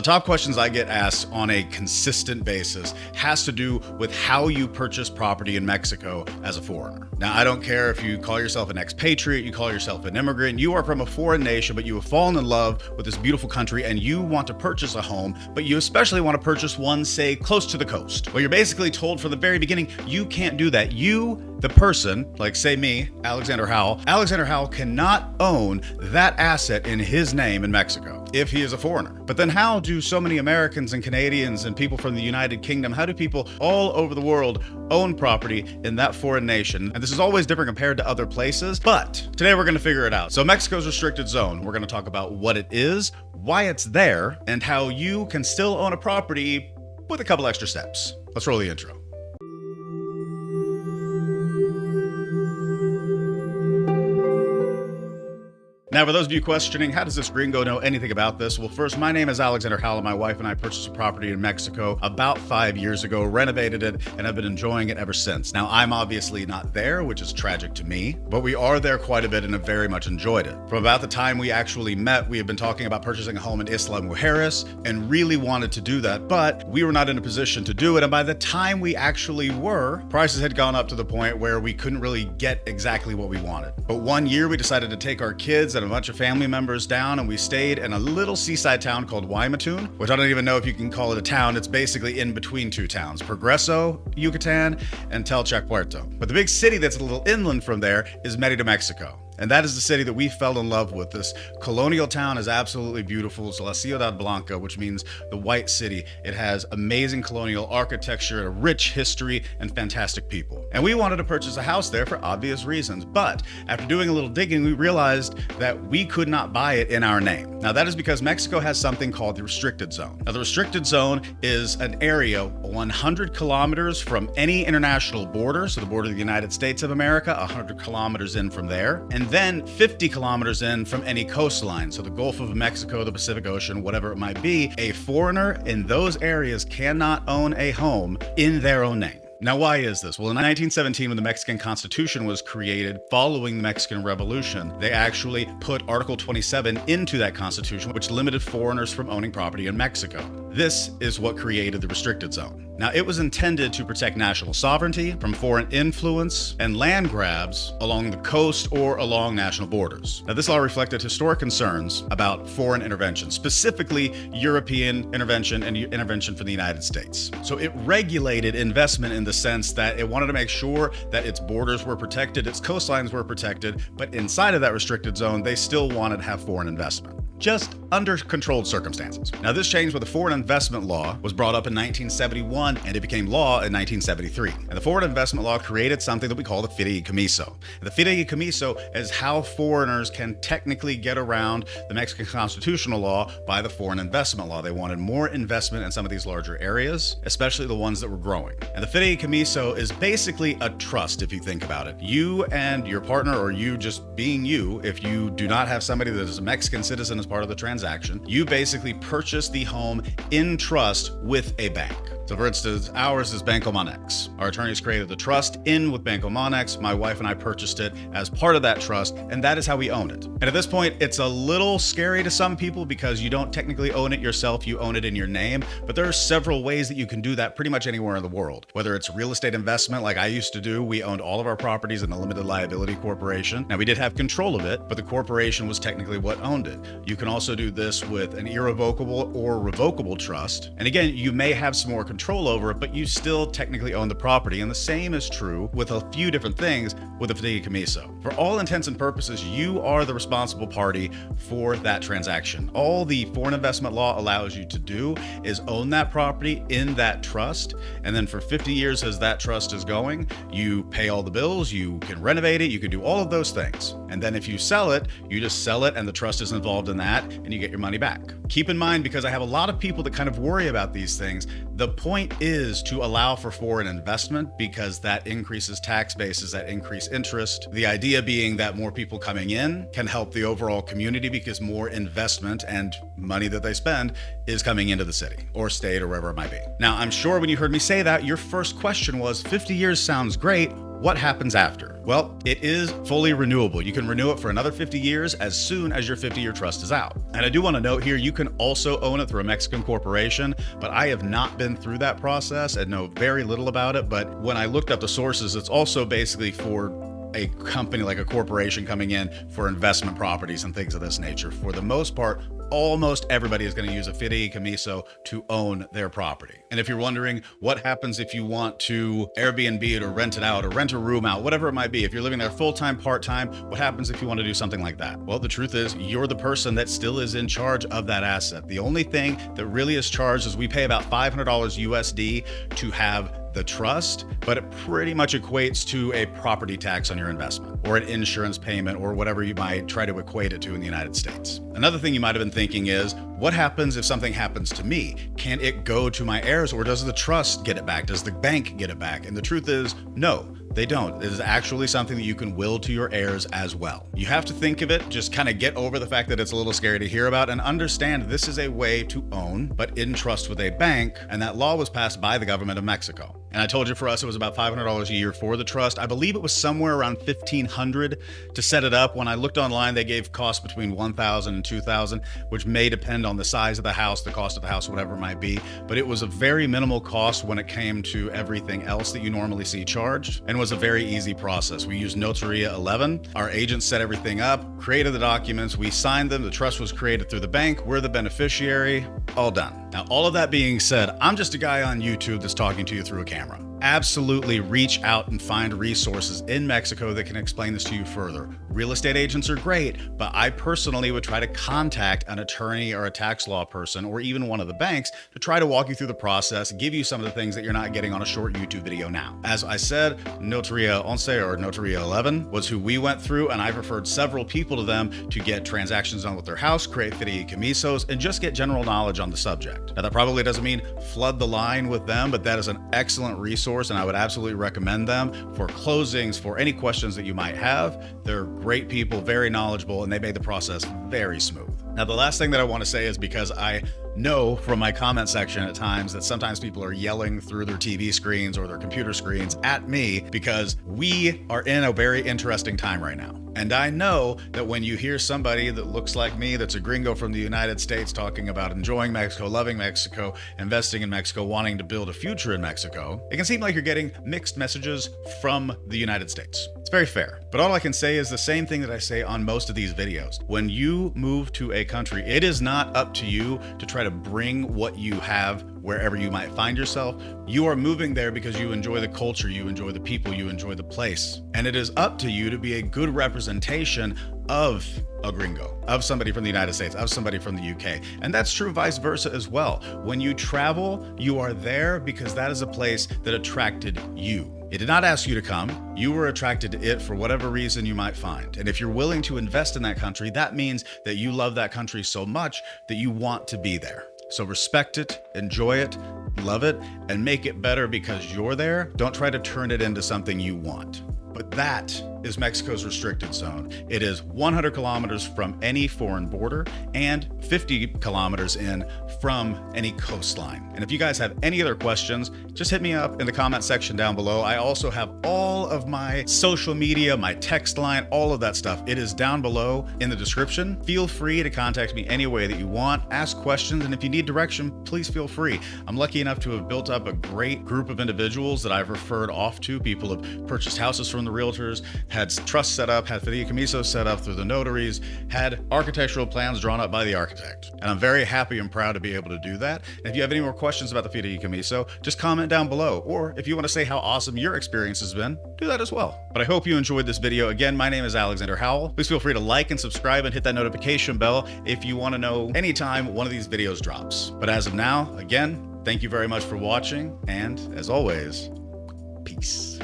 the top questions I get asked on a consistent basis has to do with how you purchase property in Mexico as a foreigner. Now, I don't care if you call yourself an expatriate, you call yourself an immigrant, you are from a foreign nation, but you have fallen in love with this beautiful country and you want to purchase a home, but you especially want to purchase one, say, close to the coast. Well, you're basically told from the very beginning, you can't do that. You, the person, like say me, Alexander Howell cannot own that asset in his name in Mexico if he is a foreigner. But then how do so many Americans and Canadians and people from the United Kingdom, how do people all over the world own property in that foreign nation? And this is always different compared to other places, but today we're going to figure it out. So Mexico's restricted zone, we're going to talk about what it is, why it's there, and how you can still own a property with a couple extra steps. Let's roll the intro. Now, for those of you questioning, how does this gringo know anything about this? Well, first, my name is Alexander Howell. My wife and I purchased a property in Mexico about 5 years ago, renovated it, and have been enjoying it ever since. Now, I'm obviously not there, which is tragic to me, but we are there quite a bit and have very much enjoyed it. From about the time we actually met, we have been talking about purchasing a home in Isla Mujeres and really wanted to do that, but we were not in a position to do it. And by the time we actually were, prices had gone up to the point where we couldn't really get exactly what we wanted. But 1 year, we decided to take our kids and a bunch of family members down, and we stayed in a little seaside town called Guaymatún, which I don't even know if you can call it a town. It's basically in between two towns, Progreso, Yucatan, and Telchac Puerto. But the big city that's a little inland from there is Mérida, Mexico. And that is the city that we fell in love with. This colonial town is absolutely beautiful. It's La Ciudad Blanca, which means the white city. It has amazing colonial architecture, a rich history, and fantastic people. And we wanted to purchase a house there for obvious reasons. But after doing a little digging, we realized that we could not buy it in our name. Now, that is because Mexico has something called the restricted zone. Now, the restricted zone is an area 100 kilometers from any international border, so the border of the United States of America, 100 kilometers in from there, and then 50 kilometers in from any coastline, so the Gulf of Mexico, the Pacific Ocean, whatever it might be. A foreigner in those areas cannot own a home in their own name. Now, why is this? Well, in 1917, when the Mexican Constitution was created following the Mexican Revolution, they actually put Article 27 into that Constitution, which limited foreigners from owning property in Mexico. This is what created the restricted zone. Now, it was intended to protect national sovereignty from foreign influence and land grabs along the coast or along national borders. Now, this law reflected historic concerns about foreign intervention, specifically European intervention and intervention from the United States. So it regulated investment in the sense that it wanted to make sure that its borders were protected, its coastlines were protected, but inside of that restricted zone, they still wanted to have foreign investment, just under controlled circumstances. Now, this changed when the Foreign Investment Law was brought up in 1971, and it became law in 1973. And the Foreign Investment Law created something that we call the fideicomiso. The fideicomiso is how foreigners can technically get around the Mexican constitutional law by the Foreign Investment Law. They wanted more investment in some of these larger areas, especially the ones that were growing. And the fideicomiso is basically a trust, if you think about it. You and your partner, or you just being you, if you do not have somebody that is a Mexican citizen as part of the transaction, you basically purchase the home in trust with a bank. So for instance, ours is Banco Monex. Our attorneys created the trust in with Banco Monex. My wife and I purchased it as part of that trust, and that is how we own it. And at this point, it's a little scary to some people because you don't technically own it yourself, you own it in your name, but there are several ways that you can do that pretty much anywhere in the world. Whether it's real estate investment like I used to do, we owned all of our properties in a limited liability corporation. Now, we did have control of it, but the corporation was technically what owned it. You can also do this with an irrevocable or revocable trust. And again, you may have some more control over it, but you still technically own the property. And the same is true with a few different things with a fideicomiso. For all intents and purposes, you are the responsible party for that transaction. All the foreign investment law allows you to do is own that property in that trust. And then for 50 years as that trust is going, you pay all the bills, you can renovate it, you can do all of those things. And then if you sell it, you just sell it and the trust is involved in that and you get your money back. Keep in mind, because I have a lot of people that kind of worry about these things, the point is to allow for foreign investment because that increases tax bases, that increase interest. The idea being that more people coming in can help the overall community because more investment and money that they spend is coming into the city or state or wherever it might be. Now, I'm sure when you heard me say that, your first question was, 50 years sounds great. What happens after? Well, it is fully renewable. You can renew it for another 50 years as soon as your 50-year trust is out. And I do want to note here, you can also own it through a Mexican corporation, but I have not been through that process and know very little about it. But when I looked up the sources, it's also basically for a company like a corporation coming in for investment properties and things of this nature. For the most part, almost everybody is going to use a fideicomiso to own their property. And if you're wondering what happens if you want to Airbnb it or rent it out or rent a room out, whatever it might be, if you're living there full-time, part-time, what happens if you want to do something like that? Well, the truth is you're the person that still is in charge of that asset. The only thing that really is charged is we pay about $500 USD to have the trust, but it pretty much equates to a property tax on your investment or an insurance payment or whatever you might try to equate it to in the United States. Another thing you might have been thinking is, what happens if something happens to me? Can it go to my heirs, or does the trust get it back? Does the bank get it back? And the truth is, no. They don't. It is actually something that you can will to your heirs as well. You have to think of it, just kind of get over the fact that it's a little scary to hear about and understand this is a way to own, but in trust with a bank, and that law was passed by the government of Mexico. And I told you for us, it was about $500 a year for the trust. I believe it was somewhere around $1,500 to set it up. When I looked online, they gave costs between $1,000 and $2,000, which may depend on the size of the house, the cost of the house, whatever it might be. But it was a very minimal cost when it came to everything else that you normally see charged, and was a very easy process. We used Notaria 11. Our agent set everything up, created the documents, we signed them, the trust was created through the bank, we're the beneficiary, all done. Now, all of that being said, I'm just a guy on YouTube that's talking to you through a camera. Absolutely reach out and find resources in Mexico that can explain this to you further. Real estate agents are great, but I personally would try to contact an attorney or a tax law person or even one of the banks to try to walk you through the process, give you some of the things that you're not getting on a short YouTube video now. As I said, Notaria 11 or Notaria 11 was who we went through, and I've referred several people to them to get transactions done with their house, create fideicomisos, and just get general knowledge on the subject. Now, that probably doesn't mean flood the line with them, but that is an excellent resource, and I would absolutely recommend them for closings, for any questions that you might have. They're great people, very knowledgeable, and they made the process very smooth. Now, the last thing that I want to say is, because I know from my comment section at times that sometimes people are yelling through their TV screens or their computer screens at me, because we are in a very interesting time right now. And I know that when you hear somebody that looks like me, that's a gringo from the United States, talking about enjoying Mexico, loving Mexico, investing in Mexico, wanting to build a future in Mexico, it can seem like you're getting mixed messages from the United States. It's very fair. But all I can say is the same thing that I say on most of these videos. When you move to a country, it is not up to you to try to bring what you have wherever you might find yourself. You are moving there because you enjoy the culture, you enjoy the people, you enjoy the place. And it is up to you to be a good representation of a gringo, of somebody from the United States, of somebody from the UK. And that's true vice versa as well. When you travel, you are there because that is a place that attracted you. It did not ask you to come. You were attracted to it for whatever reason you might find. And if you're willing to invest in that country, that means that you love that country so much that you want to be there. So respect it, enjoy it, love it, and make it better because you're there. Don't try to turn it into something you want. But that is Mexico's restricted zone. It is 100 kilometers from any foreign border and 50 kilometers in from any coastline. And if you guys have any other questions, just hit me up in the comment section down below. I also have all of my social media, my text line, all of that stuff. It is down below in the description. Feel free to contact me any way that you want, ask questions, and if you need direction, please feel free. I'm lucky enough to have built up a great group of individuals that I've referred off to. People have purchased houses from the realtors, had trust set up, had fideicomisos set up through the notaries, had architectural plans drawn up by the architect. And I'm very happy and proud to be able to do that. And if you have any more questions about the fideicomiso, just comment down below. Or if you want to say how awesome your experience has been, do that as well. But I hope you enjoyed this video. Again, my name is Alexander Howell. Please feel free to like and subscribe and hit that notification bell if you want to know anytime one of these videos drops. But as of now, again, thank you very much for watching. And as always, peace.